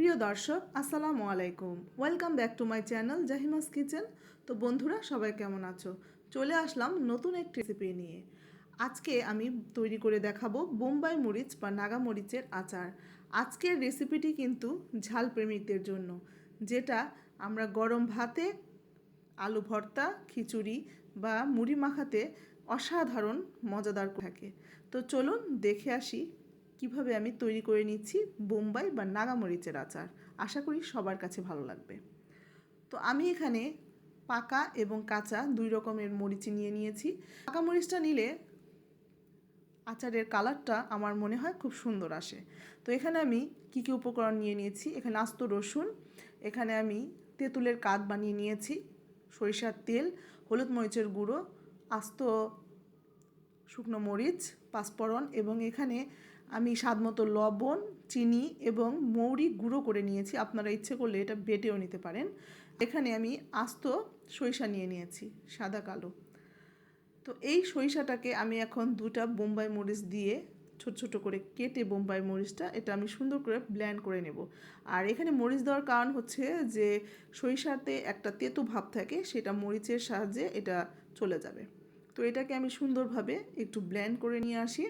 প্রিয় দর্শক আসসালামু আলাইকুম, welcome back to my channel Jahima's Kitchen. তো বন্ধুরা, সবাই কেমন আছো? চলে আসলাম নতুন একটি রেসিপি নিয়ে। আজকে আমি তৈরি করে দেখাবো বোম্বাই মরিচ বা নাগা মরিচের আচার। আজকের রেসিপিটি কিন্তু ঝাল প্রেমিকদের জন্য, যেটা আমরা গরম ভাতে, আলু ভর্তা, খিচুড়ি বা মুড়ি মাখাতে অসাধারণ মজাদার থাকে। তো চলুন দেখে আসি কিভাবে আমি তৈরি করে নিচ্ছি বোম্বাই বা নাগা মরিচের আচার। আশা করি সবার কাছে ভালো লাগবে। তো আমি এখানে পাকা এবং কাঁচা দুই রকমের মরিচ নিয়ে নিয়েছি। পাকা মরিচটা নিলে আচারের কালারটা আমার মনে হয় খুব সুন্দর আসে। তো এখানে আমি কী কী উপকরণ নিয়ে নিয়েছি, এখানে আস্ত রসুন, এখানে আমি তেঁতুলের কাঠ বানিয়ে নিয়েছি, সরিষার তেল, হলুদ মরিচের গুঁড়ো, আস্ত শুকনো মরিচ, পাঁচফোড়ন, এবং এখানে আমি স্বাদমতো লবণ, চিনি এবং মৌরি গুঁড়ো করে নিয়েছি। আপনারা ইচ্ছে করলে এটা বেটেও নিতে পারেন। এখানে আমি আস্ত সরিষা নিয়ে নিয়েছি, সাদা কালো। তো এই সরিষাটাকে আমি এখন দুটা বোম্বাই মরিচ দিয়ে ছোট ছোট করে কেটে, বোম্বাই মরিচটা এটা আমি সুন্দর করে ব্লেন্ড করে নেব। আর এখানে মরিচ দেওয়ার কারণ হচ্ছে যে সরিষাতে একটা তেতো ভাব থাকে, সেটা মরিচের সাহায্যে এটা চলে যাবে। তো এটাকে আমি সুন্দরভাবে একটু ব্লেন্ড করে নিয়ে আসি।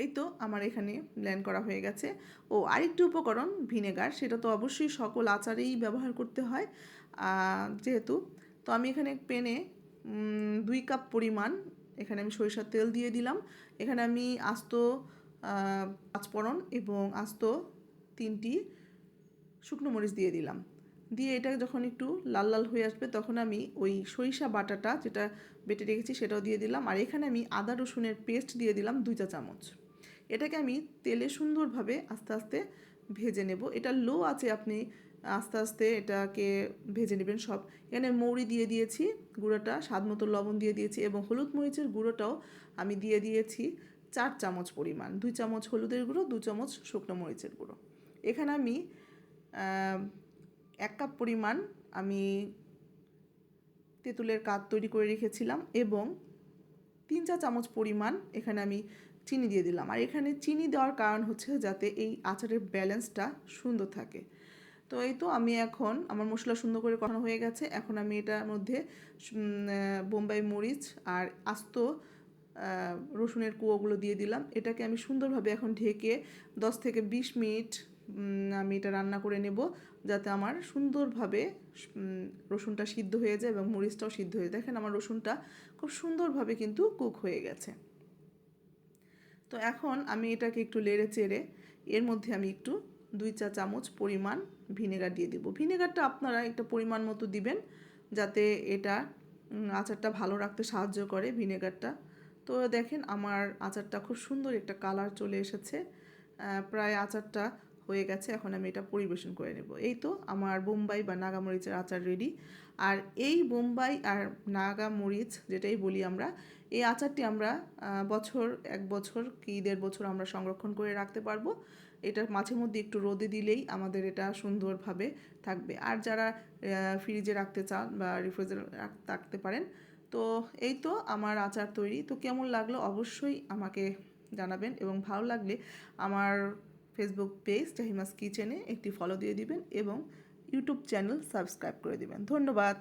এই তো আমার এখানে ব্লেন্ড করা হয়ে গেছে। ও আরেকটি উপকরণ ভিনেগার, সেটা তো অবশ্যই সকল আচারেই ব্যবহার করতে হয় যেহেতু। তো আমি এখানে পেনে 2 কাপ পরিমাণ এখানে আমি সরিষার তেল দিয়ে দিলাম। এখানে আমি আস্ত পাঁচফোড়ন এবং আস্ত 3টি শুকনো মরিচ দিয়ে দিলাম। দিয়ে এটা যখন একটু লাল লাল হয়ে আসবে তখন আমি ওই সরিষা বাটাটা যেটা বেটে রেখেছি সেটাও দিয়ে দিলাম। আর এখানে আমি আদা রসুনের পেস্ট দিয়ে দিলাম 2 চা চামচ। এটাকে আমি তেলে সুন্দরভাবে আস্তে আস্তে ভেজে নেব। এটা লো আছে, আপনি আস্তে আস্তে এটাকে ভেজে নেবেন সব। এখানে মৌরি দিয়ে দিয়েছি গুঁড়োটা, স্বাদমতো লবণ দিয়ে দিয়েছি, এবং হলুদ মরিচের গুঁড়োটাও আমি দিয়ে দিয়েছি 4 চামচ পরিমাণ। 2 চামচ হলুদের গুঁড়ো, 2 চামচ শুকনো মরিচের গুঁড়ো। এখানে আমি 1 কাপ পরিমাণ আমি তেঁতুলের কাঠ তৈরি করে রেখেছিলাম, এবং 3-4 চামচ পরিমাণ এখানে আমি চিনি দিয়ে দিলাম। আর এখানে চিনি দেওয়ার কারণ হচ্ছে যাতে এই আচারের ব্যালেন্সটা সুন্দর থাকে। তো এই তো আমি এখন আমার মশলা সুন্দর করে কষানো হয়ে গেছে। এখন আমি এটার মধ্যে বোম্বাই মরিচ আর আস্ত রসুনের কুয়োগুলো দিয়ে দিলাম। এটাকে আমি সুন্দরভাবে এখন ঢেকে 10 থেকে 20 মিনিট আমি এটা রান্না করে নেব, যাতে আমার সুন্দরভাবে রসুনটা সিদ্ধ হয়ে যায় এবং মরিচটাও সিদ্ধ হয়ে যায়। দেখেন আমার রসুনটা খুব সুন্দরভাবে কিন্তু কুক হয়ে গেছে। তো এখন আমি এটাকে একটু নেড়ে চেড়ে এর মধ্যে আমি একটু 2 চা চামচ পরিমাণ ভিনেগার দিয়ে দেব। ভিনেগারটা আপনারা একটা পরিমাণ মতো দিবেন, যাতে এটা আচারটা ভালো রাখতে সাহায্য করে ভিনেগারটা। তো দেখেন আমার আচারটা খুব সুন্দর একটা কালার চলে এসেছে। প্রায় আচারটা হয়ে গেছে। এখন আমি এটা পরিবেশন করে নেব। এই তো আমার বোম্বাই বা নাগা মরিচের আচার রেডি। আর এই বোম্বাই আর নাগা মরিচ যেটাই বলি আমরা, এই আচারটি আমরা বছর 1 বছর কি 1.5 বছর আমরা সংরক্ষণ করে রাখতে পারবো। এটা মাঝে মধ্যে একটু রোদে দিলেই আমাদের এটা সুন্দরভাবে থাকবে। আর যারা ফ্রিজে রাখতে চান বা রেফ্রিজারেটরে রাখতে পারেন। তো এই তো আমার আচার তৈরি। তো কেমন লাগলো অবশ্যই আমাকে জানাবেন, এবং ভালো লাগলে আমার ফেসবুক পেজ জাহিমাস কিচেনে একটি ফলো দিয়ে দিবেন, এবং ইউটিউব চ্যানেল সাবস্ক্রাইব করে দিবেন। ধন্যবাদ।